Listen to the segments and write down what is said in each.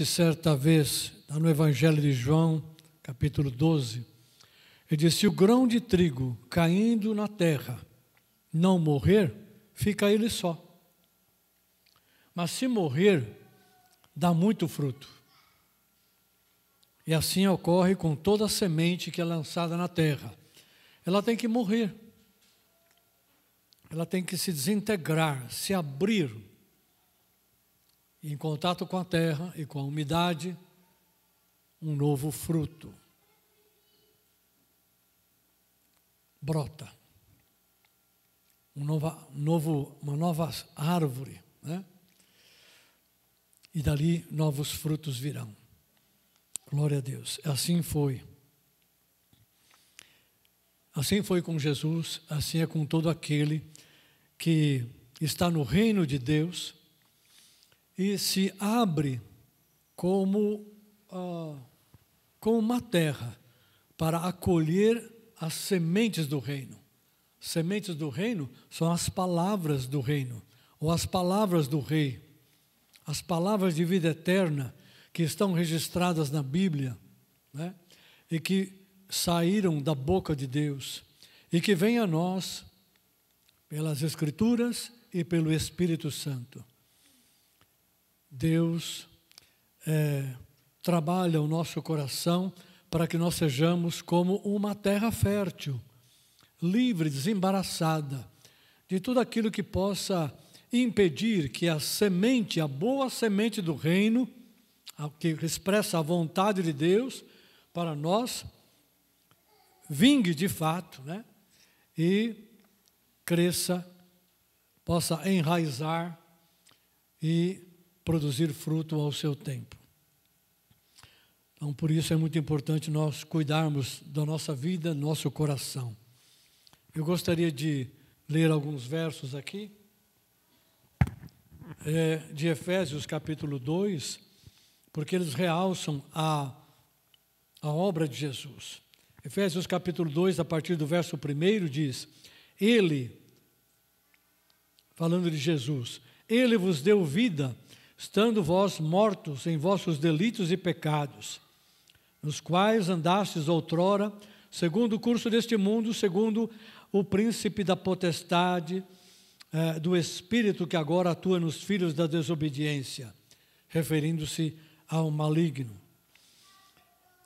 Certa vez, no Evangelho de João, capítulo 12, ele disse: se o grão de trigo caindo na terra não morrer, fica ele só. Mas se morrer, dá muito fruto. E assim ocorre com toda semente que é lançada na terra. Ela tem que morrer. Ela tem que se desintegrar, se abrir em contato com a terra e com a umidade, um novo fruto brota, uma nova árvore, né? E dali novos frutos virão. Glória a Deus. Assim foi. Assim foi com Jesus, assim é com todo aquele que está no reino de Deus e se abre como uma terra para acolher as sementes do reino. Sementes do reino são as palavras do reino, ou as palavras do rei, as palavras de vida eterna que estão registradas na Bíblia, né? E que saíram da boca de Deus e que vêm a nós pelas Escrituras e pelo Espírito Santo. Deus trabalha o nosso coração para que nós sejamos como uma terra fértil, livre, desembaraçada de tudo aquilo que possa impedir que a semente, a boa semente do reino, que expressa a vontade de Deus para nós, vingue de fato, né? E cresça, possa enraizar e produzir fruto ao seu tempo. Então, por isso é muito importante nós cuidarmos da nossa vida, do nosso coração. Eu gostaria de ler alguns versos aqui, de Efésios capítulo 2, porque eles realçam a obra de Jesus. Efésios capítulo 2, a partir do verso 1, diz: Ele, falando de Jesus, Ele vos deu vida, estando vós mortos em vossos delitos e pecados, nos quais andastes outrora, segundo o curso deste mundo, segundo o príncipe da potestade do Espírito que agora atua nos filhos da desobediência, referindo-se ao maligno,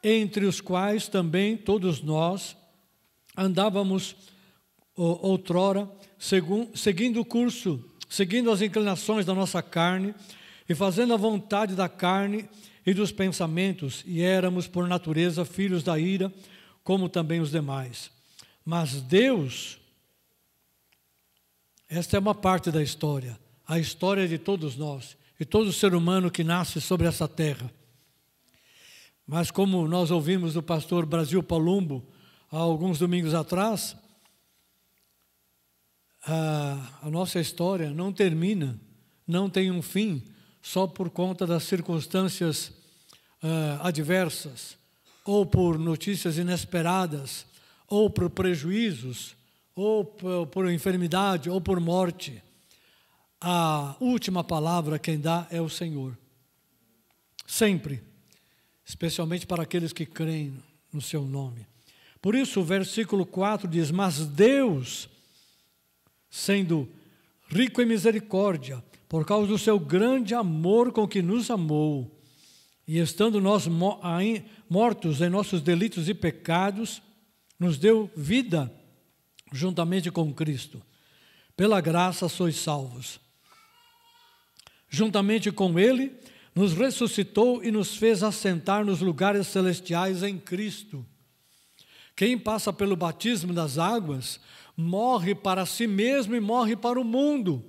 entre os quais também todos nós andávamos outrora, seguindo o curso, seguindo as inclinações da nossa carne e fazendo a vontade da carne e dos pensamentos, e éramos por natureza filhos da ira, como também os demais. Mas Deus, esta é uma parte da história, a história de todos nós, e todo ser humano que nasce sobre essa terra. Mas como nós ouvimos do pastor Brasil Palumbo, há alguns domingos atrás, a nossa história não termina, não tem um fim, só por conta das circunstâncias adversas, ou por notícias inesperadas, ou por prejuízos, ou por enfermidade, ou por morte. A última palavra quem dá é o Senhor. Sempre. Especialmente para aqueles que creem no seu nome. Por isso o versículo 4 diz: mas Deus, sendo rico em misericórdia, por causa do seu grande amor com que nos amou, e estando nós mortos em nossos delitos e pecados, nos deu vida juntamente com Cristo. Pela graça sois salvos. Juntamente com Ele, nos ressuscitou e nos fez assentar nos lugares celestiais em Cristo. Quem passa pelo batismo das águas, morre para si mesmo e morre para o mundo,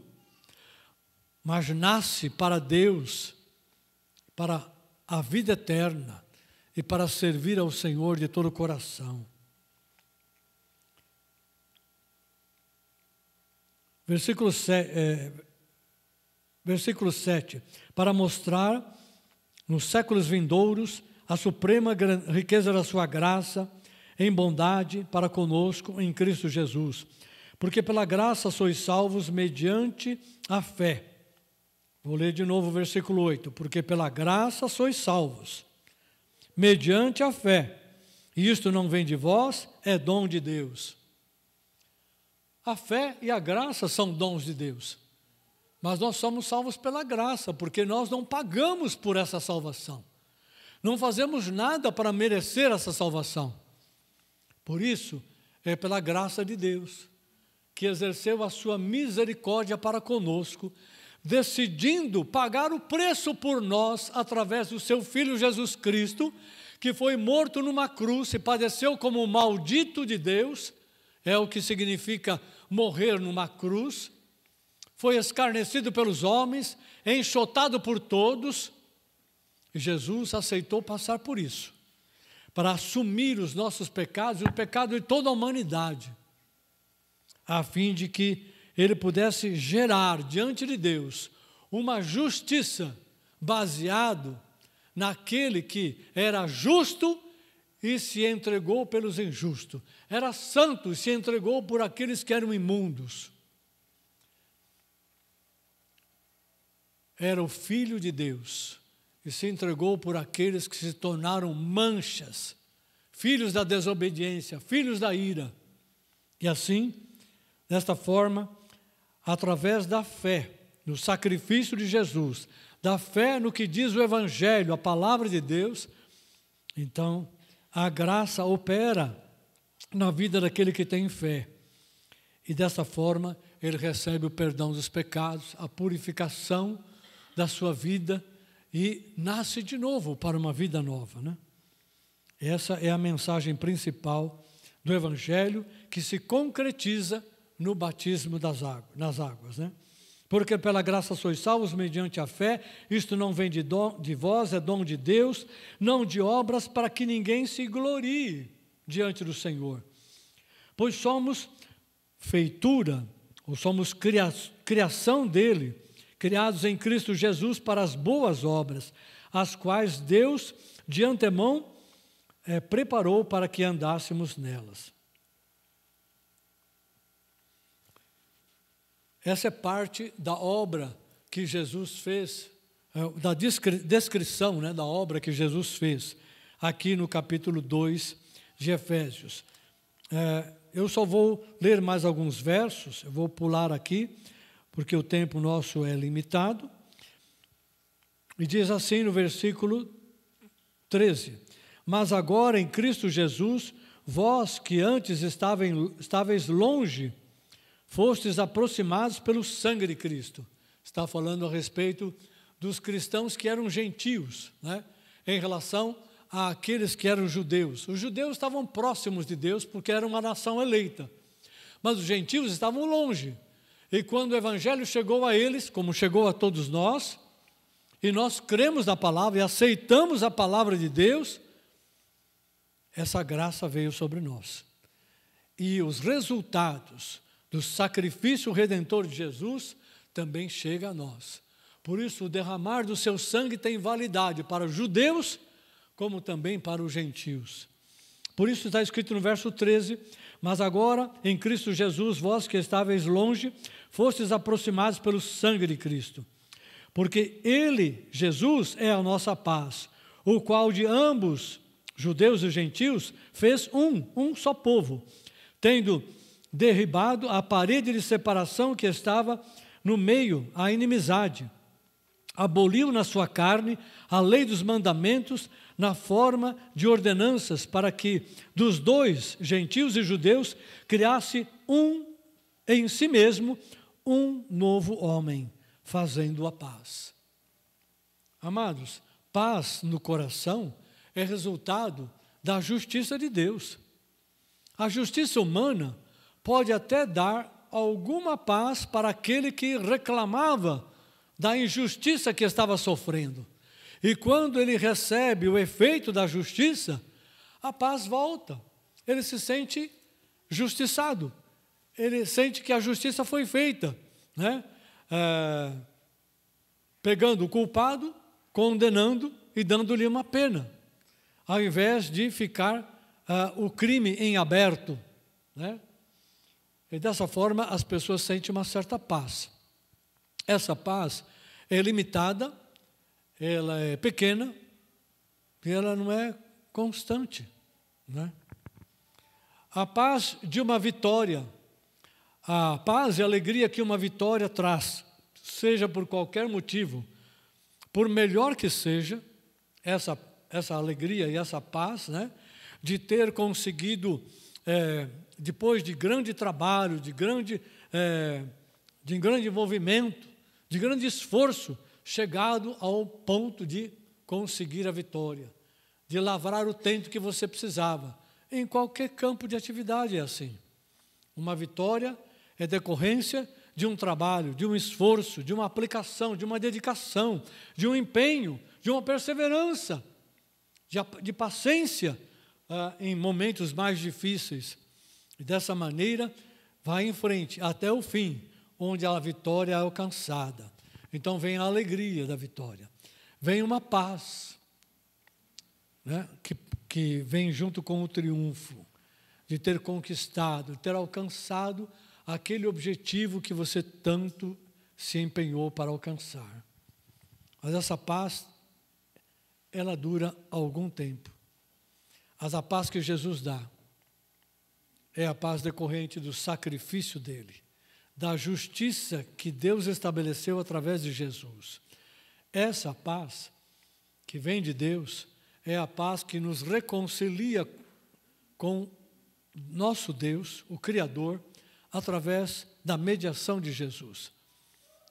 mas nasce para Deus, para a vida eterna e para servir ao Senhor de todo o coração. Versículo 7, para mostrar nos séculos vindouros a suprema riqueza da sua graça em bondade para conosco em Cristo Jesus. Porque pela graça sois salvos mediante a fé. Vou ler de novo o versículo 8. Porque pela graça sois salvos, mediante a fé. E isto não vem de vós, é dom de Deus. A fé e a graça são dons de Deus. Mas nós somos salvos pela graça, porque nós não pagamos por essa salvação. Não fazemos nada para merecer essa salvação. Por isso, é pela graça de Deus, que exerceu a sua misericórdia para conosco, decidindo pagar o preço por nós, através do seu Filho Jesus Cristo, que foi morto numa cruz e padeceu como o maldito de Deus, é o que significa morrer numa cruz, foi escarnecido pelos homens, enxotado por todos, e Jesus aceitou passar por isso, para assumir os nossos pecados e o pecado de toda a humanidade, a fim de que Ele pudesse gerar diante de Deus uma justiça baseado naquele que era justo e se entregou pelos injustos, era santo e se entregou por aqueles que eram imundos. Era o Filho de Deus e se entregou por aqueles que se tornaram manchas, filhos da desobediência, filhos da ira. E assim, desta forma, através da fé no sacrifício de Jesus, da fé no que diz o Evangelho, a palavra de Deus, então a graça opera na vida daquele que tem fé. E dessa forma ele recebe o perdão dos pecados, a purificação da sua vida e nasce de novo para uma vida nova, né? Essa é a mensagem principal do Evangelho, que se concretiza no batismo nas águas, né? Porque pela graça sois salvos mediante a fé, isto não vem de vós, é dom de Deus, não de obras, para que ninguém se glorie diante do Senhor. Pois somos feitura, ou somos criação dele, criados em Cristo Jesus para as boas obras, as quais Deus de antemão preparou para que andássemos nelas. Essa é parte da obra que Jesus fez, da descrição, né, da obra que Jesus fez, aqui no capítulo 2 de Efésios. Eu só vou ler mais alguns versos, eu vou pular aqui, porque o tempo nosso é limitado. E diz assim no versículo 13: Mas agora em Cristo Jesus, vós que antes estáveis longe, fostes aproximados pelo sangue de Cristo. Está falando a respeito dos cristãos que eram gentios, né? Em relação àqueles que eram judeus. Os judeus estavam próximos de Deus porque eram uma nação eleita, mas os gentios estavam longe. E quando o Evangelho chegou a eles, como chegou a todos nós, e nós cremos na palavra e aceitamos a palavra de Deus, essa graça veio sobre nós. E os resultados do sacrifício redentor de Jesus também chega a nós. Por isso, o derramar do seu sangue tem validade para os judeus, como também para os gentios. Por isso está escrito no verso 13: Mas agora, em Cristo Jesus, vós que estáveis longe, fostes aproximados pelo sangue de Cristo. Porque Ele, Jesus, é a nossa paz, o qual de ambos, judeus e gentios, fez um só povo, tendo derribado a parede de separação que estava no meio, a inimizade. Aboliu na sua carne a lei dos mandamentos na forma de ordenanças, para que dos dois, gentios e judeus, criasse em si mesmo um novo homem, fazendo a paz. Amados, paz no coração é resultado da justiça de Deus. A justiça humana pode até dar alguma paz para aquele que reclamava da injustiça que estava sofrendo. E quando ele recebe o efeito da justiça, a paz volta. Ele se sente justiçado. Ele sente que a justiça foi feita, né? Pegando o culpado, condenando e dando-lhe uma pena, ao invés de ficar o crime em aberto, né? E dessa forma as pessoas sentem uma certa paz. Essa paz é limitada, ela é pequena e ela não é constante, né? A paz de uma vitória, a paz e a alegria que uma vitória traz, seja por qualquer motivo, por melhor que seja, essa alegria e essa paz, né, de ter conseguido, depois de grande trabalho, de grande envolvimento, de grande esforço, chegado ao ponto de conseguir a vitória, de lavrar o tento que você precisava. Em qualquer campo de atividade é assim. Uma vitória é decorrência de um trabalho, de um esforço, de uma aplicação, de uma dedicação, de um empenho, de uma perseverança, de paciência em momentos mais difíceis. E dessa maneira, vai em frente até o fim, onde a vitória é alcançada. Então vem a alegria da vitória. Vem uma paz, né, que vem junto com o triunfo, de ter conquistado, de ter alcançado aquele objetivo que você tanto se empenhou para alcançar. Mas essa paz, ela dura algum tempo. Mas a paz que Jesus dá é a paz decorrente do sacrifício dele, da justiça que Deus estabeleceu através de Jesus. Essa paz que vem de Deus é a paz que nos reconcilia com nosso Deus, o Criador, através da mediação de Jesus.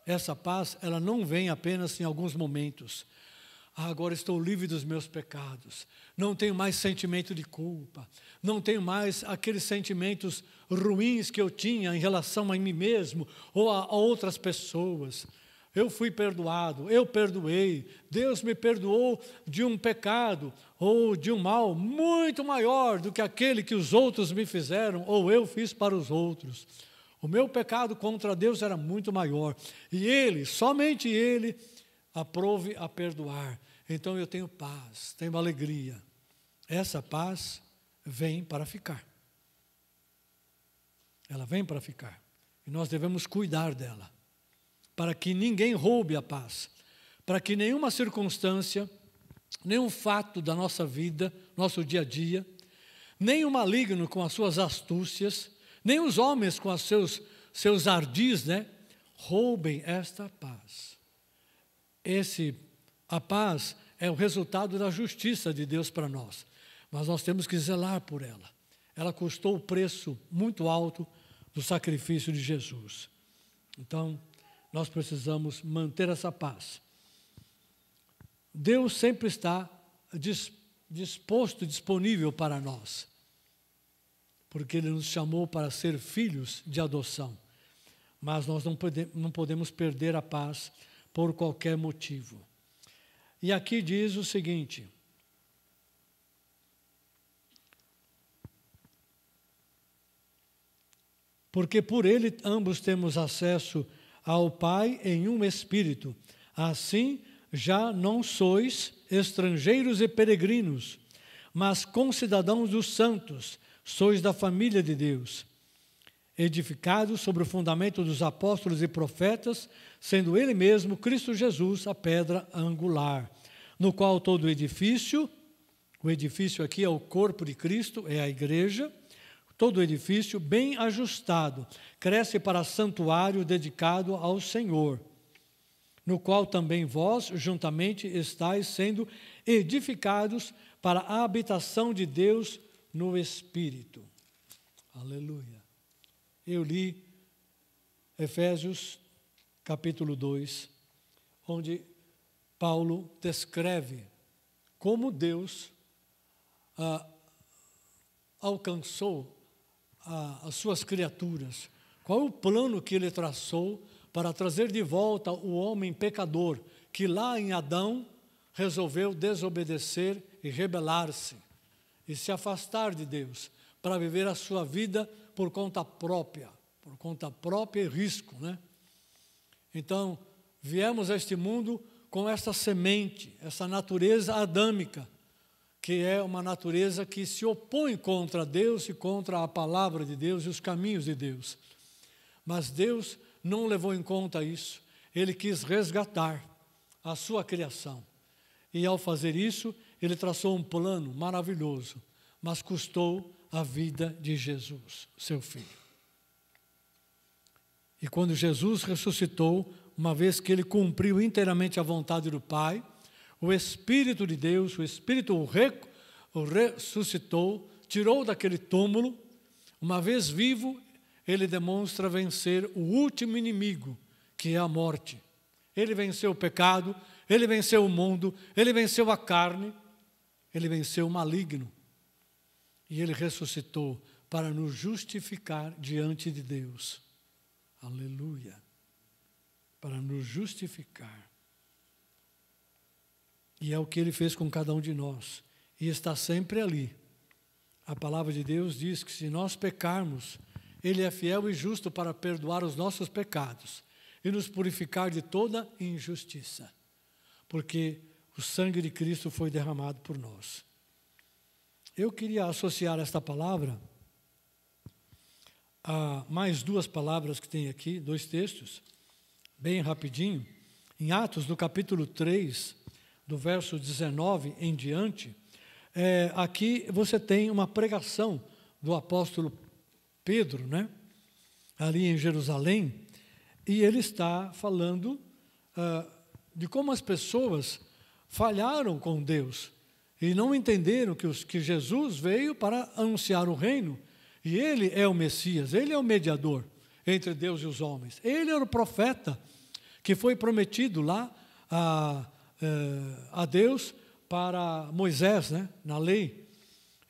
Essa paz, ela não vem apenas em alguns momentos. Agora estou livre dos meus pecados, não tenho mais sentimento de culpa, não tenho mais aqueles sentimentos ruins que eu tinha em relação a mim mesmo ou a outras pessoas. Eu fui perdoado, eu perdoei, Deus me perdoou de um pecado ou de um mal muito maior do que aquele que os outros me fizeram ou eu fiz para os outros. O meu pecado contra Deus era muito maior e Ele, somente Ele, aprove a perdoar. Então eu tenho paz, tenho alegria. Essa paz vem para ficar. Ela vem para ficar. E nós devemos cuidar dela, para que ninguém roube a paz, para que nenhuma circunstância, nenhum fato da nossa vida, nosso dia a dia, nem o maligno com as suas astúcias, nem os homens com os seus ardis, né, roubem esta paz. A paz é o resultado da justiça de Deus para nós, mas nós temos que zelar por ela. Ela custou o preço muito alto do sacrifício de Jesus. Então, nós precisamos manter essa paz. Deus sempre está disposto, disponível para nós, porque Ele nos chamou para ser filhos de adoção, mas nós não podemos perder a paz por qualquer motivo. E aqui diz o seguinte: porque por Ele ambos temos acesso ao Pai em um Espírito. Assim, já não sois estrangeiros e peregrinos, mas concidadãos dos santos, sois da família de Deus, edificados sobre o fundamento dos apóstolos e profetas, sendo Ele mesmo, Cristo Jesus, a pedra angular, no qual todo o edifício aqui é o corpo de Cristo, é a igreja, todo o edifício bem ajustado, cresce para santuário dedicado ao Senhor, no qual também vós, juntamente, estáis sendo edificados para a habitação de Deus no Espírito. Aleluia. Eu li Efésios, capítulo 2, onde Paulo descreve como Deus alcançou as suas criaturas, qual o plano que Ele traçou para trazer de volta o homem pecador, que lá em Adão resolveu desobedecer e rebelar-se, e se afastar de Deus, para viver a sua vida por conta própria e risco, né? Então, viemos a este mundo com essa semente, essa natureza adâmica, que é uma natureza que se opõe contra Deus e contra a palavra de Deus e os caminhos de Deus. Mas Deus não levou em conta isso. Ele quis resgatar. a sua criação. E ao fazer isso, ele traçou um plano maravilhoso, mas custou a vida de Jesus, seu filho. E quando Jesus ressuscitou, uma vez que ele cumpriu inteiramente a vontade do Pai, o Espírito de Deus, o Espírito o ressuscitou, tirou daquele túmulo. Uma vez vivo, ele demonstra vencer o último inimigo, que é a morte. Ele venceu o pecado, ele venceu o mundo, ele venceu a carne, ele venceu o maligno. E ele ressuscitou para nos justificar diante de Deus. Aleluia. Para nos justificar. E é o que ele fez com cada um de nós. E está sempre ali. A palavra de Deus diz que se nós pecarmos, ele é fiel e justo para perdoar os nossos pecados e nos purificar de toda injustiça. Porque o sangue de Cristo foi derramado por nós. Eu queria associar esta palavra a mais duas palavras que tem aqui, dois textos, bem rapidinho. Em Atos, no capítulo 3, do verso 19 em diante, aqui você tem uma pregação do apóstolo Pedro, né? Ali em Jerusalém, e ele está falando de como as pessoas falharam com Deus e não entenderam que Jesus veio para anunciar o reino, e ele é o Messias, ele é o mediador entre Deus e os homens. Ele era o profeta que foi prometido lá a Deus para Moisés, né, na lei.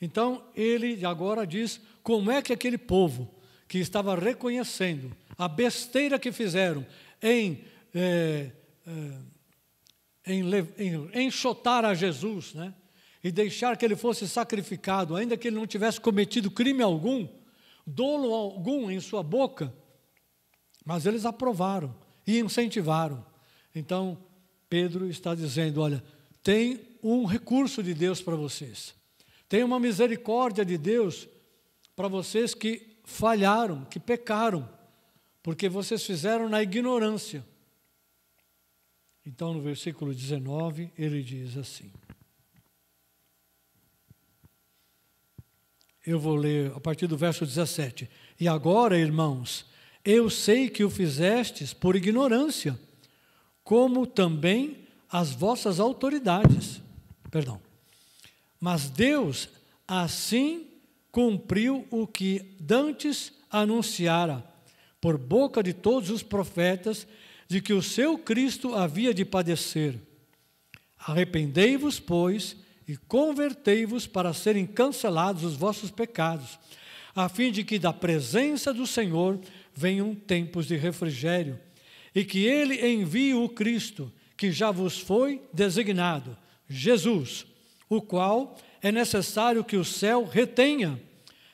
Então, ele agora diz como é que aquele povo que estava reconhecendo a besteira que fizeram em enxotar a Jesus, né, e deixar que ele fosse sacrificado, ainda que ele não tivesse cometido crime algum, dolo algum em sua boca, mas eles aprovaram e incentivaram. Então, Pedro está dizendo, olha, tem um recurso de Deus para vocês. Tem uma misericórdia de Deus para vocês que falharam, que pecaram, porque vocês fizeram na ignorância. Então, no versículo 19, ele diz assim. Eu vou ler a partir do verso 17. E agora, irmãos, eu sei que o fizestes por ignorância, como também as vossas autoridades. Mas Deus assim cumpriu o que dantes anunciara, por boca de todos os profetas, de que o seu Cristo havia de padecer. Arrependei-vos, pois, e convertei-vos para serem cancelados os vossos pecados, a fim de que da presença do Senhor venham tempos de refrigério, e que Ele envie o Cristo, que já vos foi designado, Jesus, o qual é necessário que o céu retenha,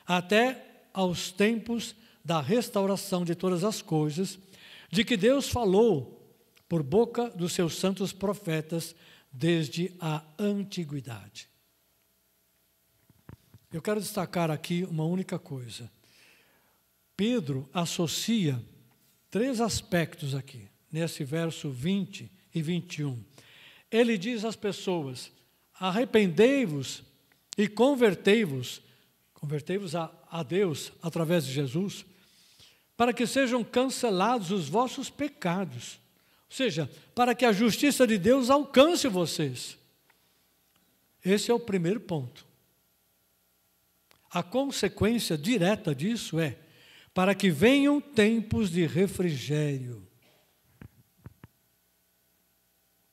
até aos tempos da restauração de todas as coisas, de que Deus falou por boca dos seus santos profetas, desde a antiguidade. Eu quero destacar aqui uma única coisa. Pedro associa três aspectos aqui, nesse verso 20 e 21. Ele diz às pessoas, arrependei-vos e convertei-vos a Deus através de Jesus, para que sejam cancelados os vossos pecados. Ou seja, para que a justiça de Deus alcance vocês. Esse é o primeiro ponto. A consequência direta disso é para que venham tempos de refrigério.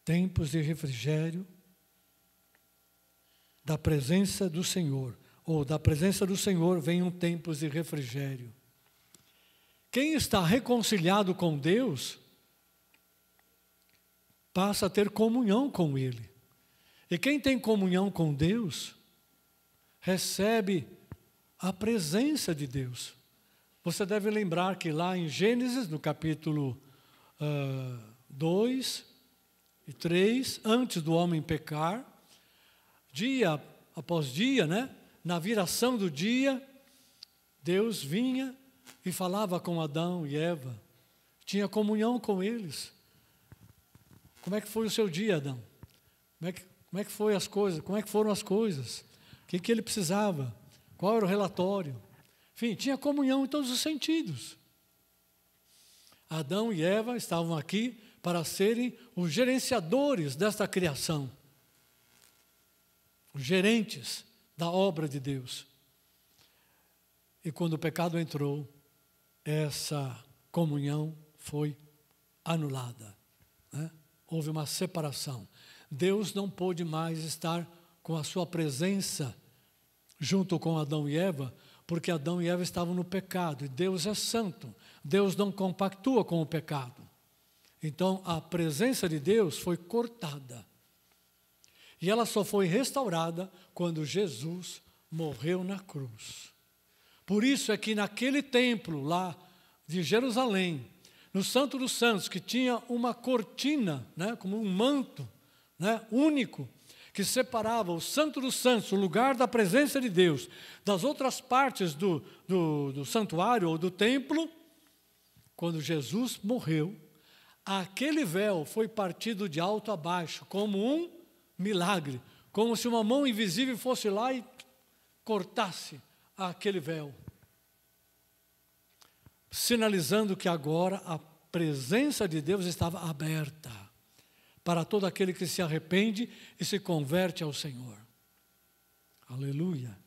Tempos de refrigério da presença do Senhor. Ou da presença do Senhor venham tempos de refrigério. Quem está reconciliado com Deus passa a ter comunhão com Ele. E quem tem comunhão com Deus, recebe a presença de Deus. Você deve lembrar que lá em Gênesis, no capítulo 2 e 3, antes do homem pecar, dia após dia, né, na viração do dia, Deus vinha e falava com Adão e Eva, tinha comunhão com eles. Como é que foi o seu dia, Adão? Como é que foi as coisas? Como é que foram as coisas? O que ele precisava? Qual era o relatório? Enfim, tinha comunhão em todos os sentidos. Adão e Eva estavam aqui para serem os gerenciadores desta criação. Os gerentes da obra de Deus. E quando o pecado entrou, essa comunhão foi anulada, né? Houve uma separação. Deus não pôde mais estar com a sua presença junto com Adão e Eva, porque Adão e Eva estavam no pecado, e Deus é santo. Deus não compactua com o pecado. Então, a presença de Deus foi cortada. E ela só foi restaurada quando Jesus morreu na cruz. Por isso é que naquele templo lá de Jerusalém, no Santo dos Santos, que tinha uma cortina, né, como um manto, né, único, que separava o Santo dos Santos, o lugar da presença de Deus, das outras partes do santuário ou do templo. Quando Jesus morreu, aquele véu foi partido de alto a baixo, como um milagre, como se uma mão invisível fosse lá e cortasse aquele véu, sinalizando que agora a presença de Deus estava aberta para todo aquele que se arrepende e se converte ao Senhor. Aleluia.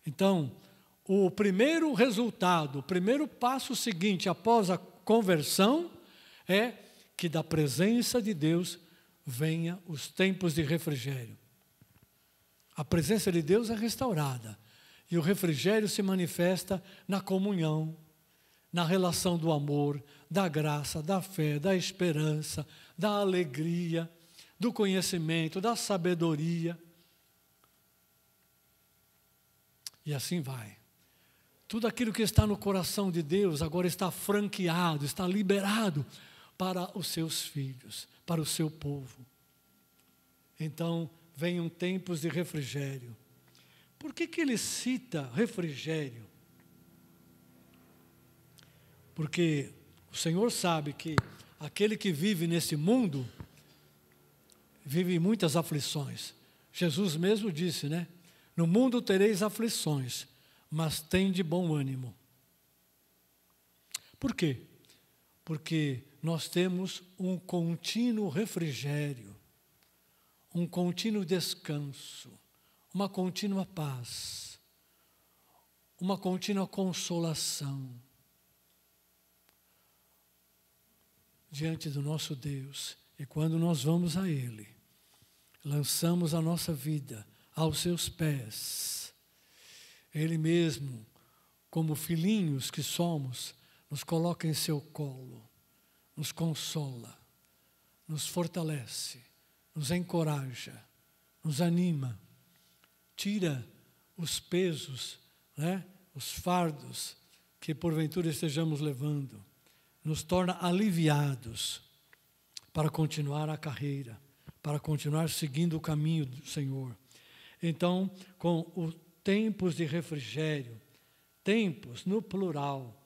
Então, o primeiro resultado, o primeiro passo seguinte após a conversão é que da presença de Deus venha os tempos de refrigério. A presença de Deus é restaurada e o refrigério se manifesta na comunhão, na relação do amor, da graça, da fé, da esperança, da alegria, do conhecimento, da sabedoria. E assim vai. Tudo aquilo que está no coração de Deus agora está franqueado, está liberado para os seus filhos, para o seu povo. Então, venham tempos de refrigério. Por que ele cita refrigério? Porque o Senhor sabe que aquele que vive nesse mundo vive muitas aflições. Jesus mesmo disse, né? No mundo tereis aflições, mas tende bom ânimo. Por quê? Porque nós temos um contínuo refrigério, um contínuo descanso, uma contínua paz, uma contínua consolação diante do nosso Deus. E quando nós vamos a Ele, lançamos a nossa vida aos seus pés, Ele mesmo, como filhinhos que somos, nos coloca em seu colo, nos consola, nos fortalece, nos encoraja, nos anima, tira os pesos, né, os fardos que porventura estejamos levando, nos torna aliviados para continuar a carreira, para continuar seguindo o caminho do Senhor. Então, com os tempos de refrigério, tempos no plural,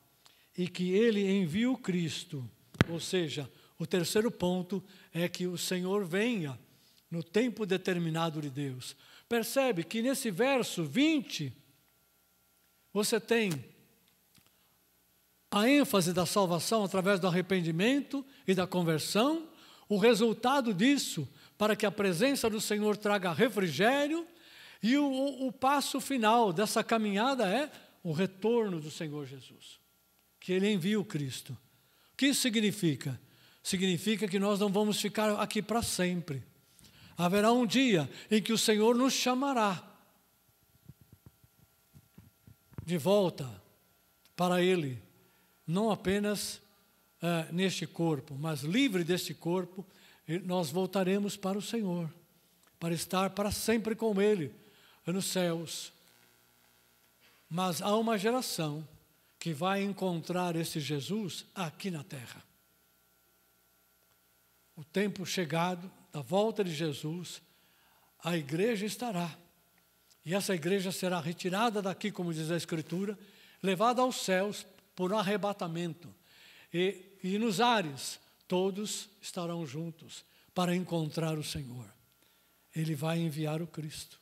e que Ele envia o Cristo, ou seja, o terceiro ponto é que o Senhor venha no tempo determinado de Deus. Percebe que nesse verso 20, você tem a ênfase da salvação através do arrependimento e da conversão, o resultado disso, para que a presença do Senhor traga refrigério, e o passo final dessa caminhada é o retorno do Senhor Jesus, que Ele envia o Cristo. O que isso significa? Significa que nós não vamos ficar aqui para sempre. Haverá um dia em que o Senhor nos chamará de volta para Ele, não apenas neste corpo, mas livre deste corpo, nós voltaremos para o Senhor, para estar para sempre com Ele, nos céus. Mas há uma geração que vai encontrar esse Jesus aqui na terra. O tempo chegado da volta de Jesus, a igreja estará. E essa igreja será retirada daqui, como diz a Escritura, levada aos céus por um arrebatamento. E nos ares, todos estarão juntos. para encontrar o Senhor. Ele vai enviar o Cristo.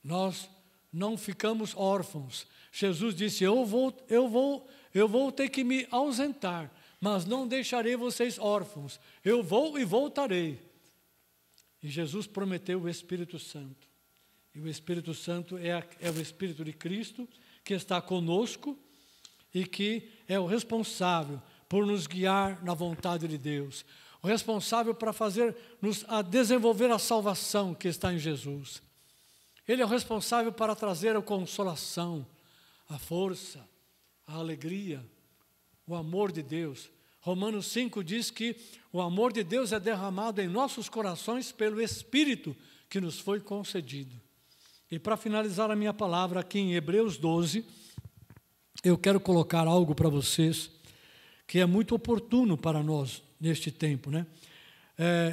Nós não ficamos órfãos. Jesus disse, eu vou ter que me ausentar, mas não deixarei vocês órfãos. Eu vou e voltarei. E Jesus prometeu o Espírito Santo. E o Espírito Santo é o Espírito de Cristo que está conosco e que é o responsável por nos guiar na vontade de Deus. O responsável para fazer-nos a desenvolver a salvação que está em Jesus. Ele é o responsável para trazer a consolação, a força, a alegria, o amor de Deus. Romanos 5 diz que o amor de Deus é derramado em nossos corações pelo Espírito que nos foi concedido. E para finalizar a minha palavra aqui em Hebreus 12, eu quero colocar algo para vocês que é muito oportuno para nós neste tempo, né?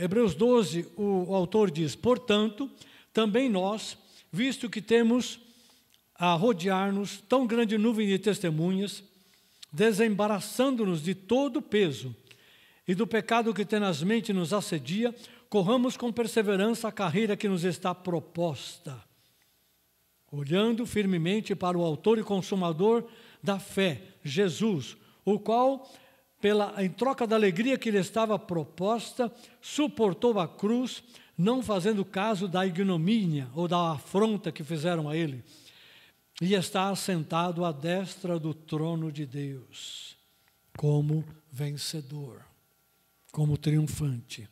Hebreus 12, o autor diz, portanto, também nós, visto que temos a rodear-nos tão grande nuvem de testemunhas, desembaraçando-nos de todo o peso e do pecado que tenazmente nos assedia, corramos com perseverança a carreira que nos está proposta, olhando firmemente para o autor e consumador da fé, Jesus, o qual, em troca da alegria que lhe estava proposta, suportou a cruz, não fazendo caso da ignomínia ou da afronta que fizeram a ele, e está assentado à destra do trono de Deus, como vencedor, como triunfante.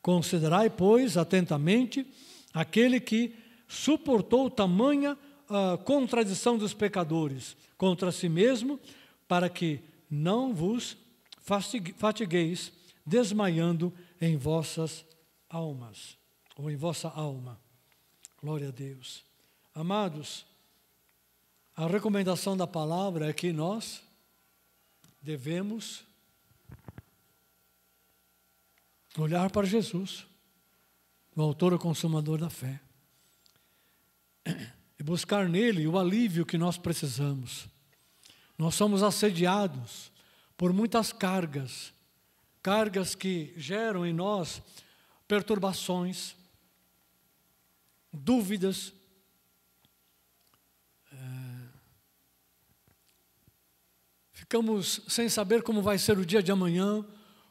Considerai, pois, atentamente aquele que suportou tamanha contradição dos pecadores contra si mesmo, para que não vos fatigueis, desmaiando em vossas almas, ou em vossa alma. Glória a Deus. Amados, a recomendação da palavra é que nós devemos olhar para Jesus, o autor e consumador da fé, e buscar nele o alívio que nós precisamos. Nós somos assediados por muitas cargas que geram em nós perturbações, dúvidas, ficamos sem saber como vai ser o dia de amanhã,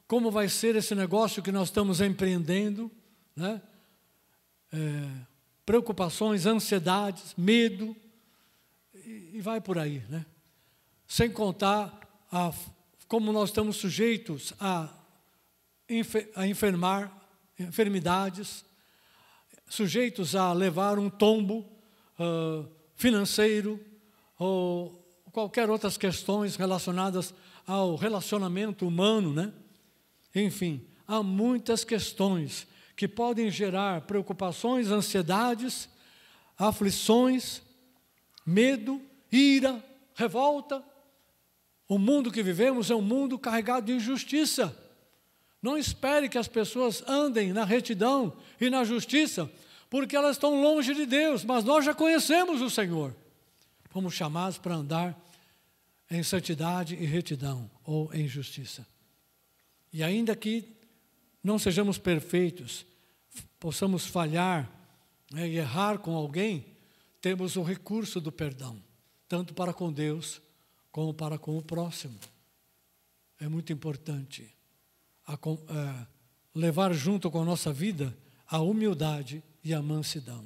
como vai ser esse negócio que nós estamos empreendendo, né? Preocupações, ansiedades, medo, e vai por aí, né? Sem contar como nós estamos sujeitos a enfermidades, sujeitos a levar um tombo financeiro ou qualquer outras questões relacionadas ao relacionamento humano, né? Enfim, há muitas questões que podem gerar preocupações, ansiedades, aflições, medo, ira, revolta. O mundo que vivemos é um mundo carregado de injustiça. Não espere que as pessoas andem na retidão e na justiça, porque elas estão longe de Deus, mas nós já conhecemos o Senhor. Fomos chamados para andar em santidade e retidão, ou em justiça. E ainda que não sejamos perfeitos, possamos falhar, né, e errar com alguém, temos o recurso do perdão, tanto para com Deus, como para com o próximo. É muito importante levar junto com a nossa vida a humildade e a mansidão.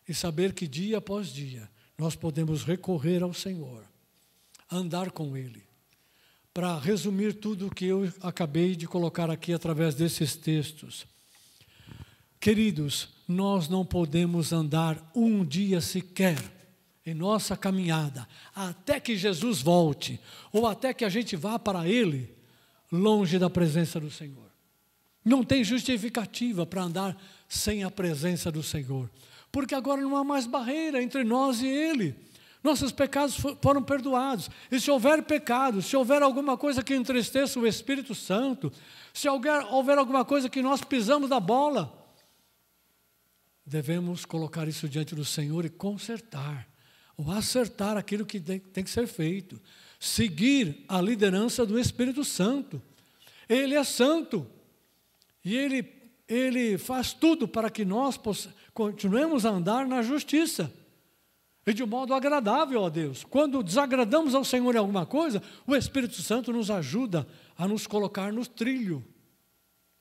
E saber que dia após dia nós podemos recorrer ao Senhor, andar com Ele. Para resumir tudo o que eu acabei de colocar aqui através desses textos. Queridos, nós não podemos andar um dia sequer em nossa caminhada, até que Jesus volte, ou até que a gente vá para Ele, longe da presença do Senhor. Não tem justificativa para andar sem a presença do Senhor, porque agora não há mais barreira entre nós e Ele. Nossos pecados foram perdoados. E se houver pecado, se houver alguma coisa que entristeça o Espírito Santo, se houver alguma coisa que nós pisamos da bola, devemos colocar isso diante do Senhor e consertar, ou acertar aquilo que tem que ser feito. Seguir a liderança do Espírito Santo. Ele é santo. E Ele faz tudo para que nós continuemos a andar na justiça e de um modo agradável a Deus. Quando desagradamos ao Senhor em alguma coisa, o Espírito Santo nos ajuda a nos colocar no trilho,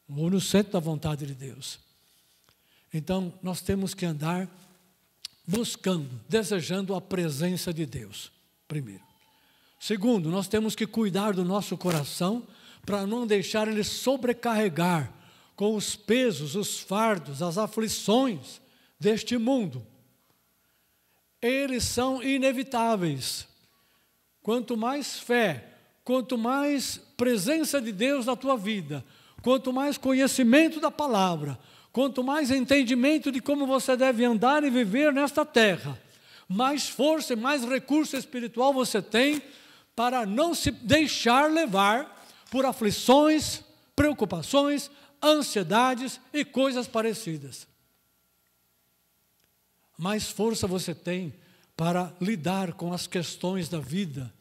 ou no centro da vontade de Deus. Então, nós temos que andar buscando, desejando a presença de Deus, primeiro. Segundo, nós temos que cuidar do nosso coração para não deixar ele sobrecarregar com os pesos, os fardos, as aflições deste mundo. Eles são inevitáveis. Quanto mais fé, quanto mais presença de Deus na tua vida, quanto mais conhecimento da palavra, quanto mais entendimento de como você deve andar e viver nesta terra, mais força e mais recurso espiritual você tem para não se deixar levar por aflições, preocupações, ansiedades e coisas parecidas. Mais força você tem para lidar com as questões da vida,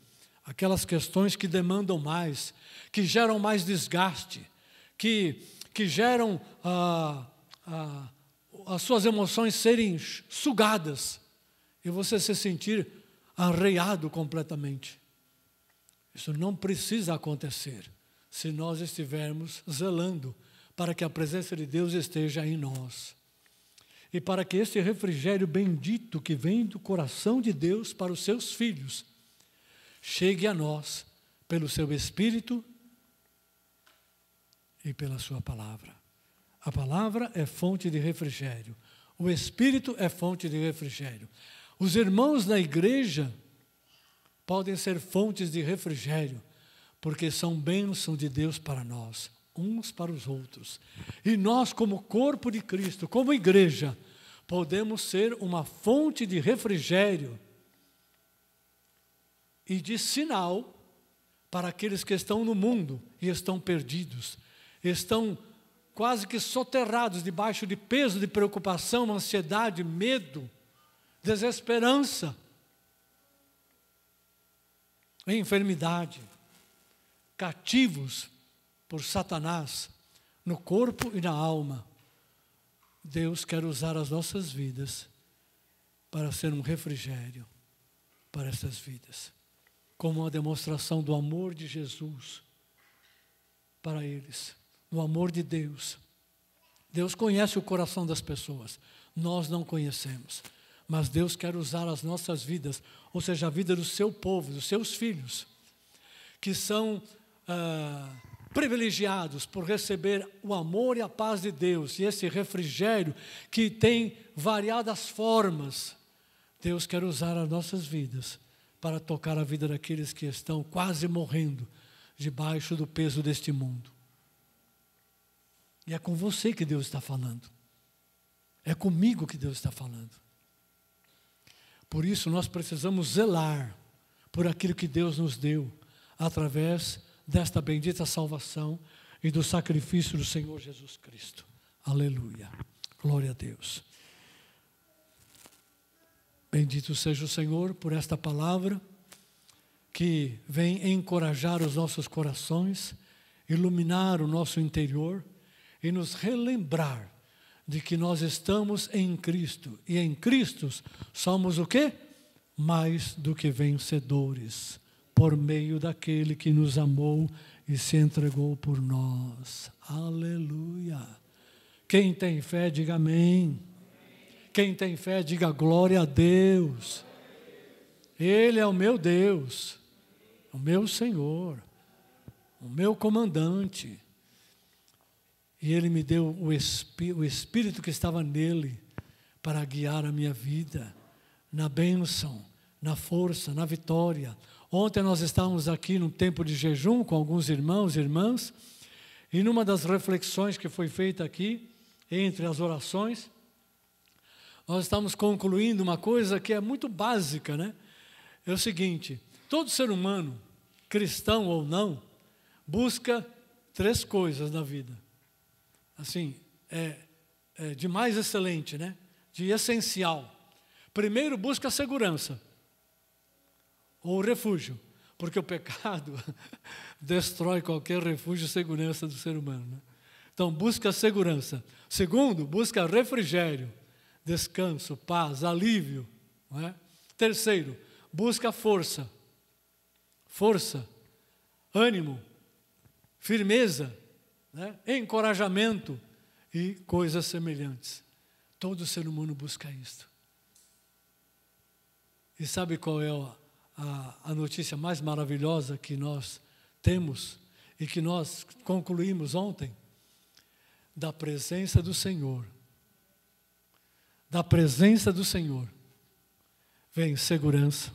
aquelas questões que demandam mais, que geram mais desgaste, que geram as suas emoções serem sugadas e você se sentir arreado completamente. Isso não precisa acontecer se nós estivermos zelando para que a presença de Deus esteja em nós. E para que esse refrigério bendito que vem do coração de Deus para os seus filhos chegue a nós pelo seu Espírito e pela sua palavra. A palavra é fonte de refrigério. O Espírito é fonte de refrigério. Os irmãos da igreja podem ser fontes de refrigério, porque são bênção de Deus para nós, uns para os outros. E nós, como corpo de Cristo, como igreja, podemos ser uma fonte de refrigério e de sinal para aqueles que estão no mundo e estão perdidos, estão quase que soterrados debaixo de peso de preocupação, ansiedade, medo, desesperança, enfermidade, cativos por Satanás, no corpo e na alma. Deus quer usar as nossas vidas para ser um refrigério para essas vidas, como uma demonstração do amor de Jesus para eles, do amor de Deus. Deus conhece o coração das pessoas, nós não conhecemos, mas Deus quer usar as nossas vidas, ou seja, a vida do seu povo, dos seus filhos, que são privilegiados por receber o amor e a paz de Deus, e esse refrigério que tem variadas formas. Deus quer usar as nossas vidas para tocar a vida daqueles que estão quase morrendo debaixo do peso deste mundo. E é com você que Deus está falando. É comigo que Deus está falando. Por isso nós precisamos zelar por aquilo que Deus nos deu, através desta bendita salvação e do sacrifício do Senhor Jesus Cristo. Aleluia. Glória a Deus. Bendito seja o Senhor por esta palavra que vem encorajar os nossos corações, iluminar o nosso interior e nos relembrar de que nós estamos em Cristo. E em Cristo somos o quê? Mais do que vencedores, por meio daquele que nos amou e se entregou por nós. Aleluia. Quem tem fé, diga amém. Quem tem fé, diga glória a Deus. Ele é o meu Deus, o meu Senhor, o meu comandante. E Ele me deu o Espírito que estava nele para guiar a minha vida, na bênção, na força, na vitória. Ontem nós estávamos aqui num tempo de jejum com alguns irmãos e irmãs, e numa das reflexões que foi feita aqui, entre as orações, nós estamos concluindo uma coisa que é muito básica, né? É o seguinte: todo ser humano, cristão ou não, busca 3 coisas na vida. Assim, de mais excelente, né? De essencial. Primeiro, busca a segurança, ou refúgio, porque o pecado destrói qualquer refúgio e segurança do ser humano, né? Então, busca segurança. Segundo, busca refrigério, descanso, paz, alívio. Não é? Terceiro, busca força. Força, ânimo, firmeza, né? Encorajamento e coisas semelhantes. Todo ser humano busca isto. E sabe qual é a notícia mais maravilhosa que nós temos e que nós concluímos ontem? Da presença do Senhor. Da presença do Senhor vem segurança,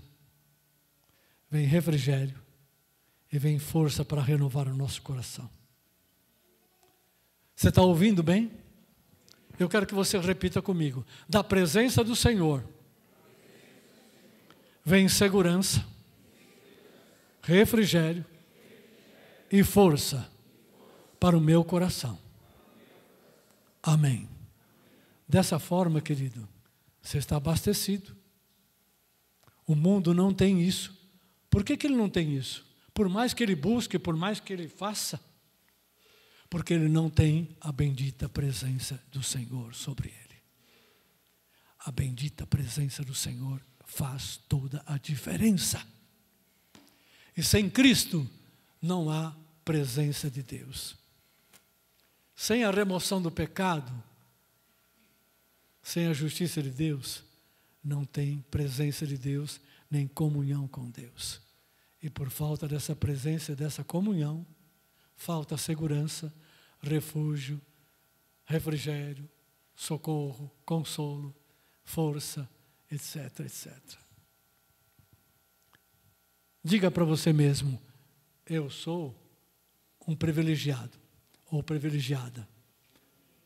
vem refrigério e vem força para renovar o nosso coração. Você está ouvindo bem? Eu quero que você repita comigo. Da presença do Senhor vem segurança, refrigério e força para o meu coração. Amém. Dessa forma, querido, você está abastecido. O mundo não tem isso. Por que ele não tem isso? Por mais que ele busque, por mais que ele faça, porque ele não tem a bendita presença do Senhor sobre ele. A bendita presença do Senhor faz toda a diferença. E sem Cristo não há presença de Deus. Sem a remoção do pecado, sem a justiça de Deus, não tem presença de Deus, nem comunhão com Deus. E por falta dessa presença, dessa comunhão, falta segurança, refúgio, refrigério, socorro, consolo, força, etc, etc. Diga para você mesmo, eu sou um privilegiado ou privilegiada.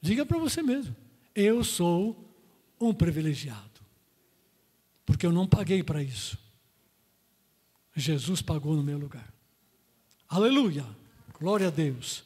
Diga para você mesmo, eu sou um privilegiado. Porque eu não paguei para isso. Jesus pagou no meu lugar. Aleluia! Glória a Deus.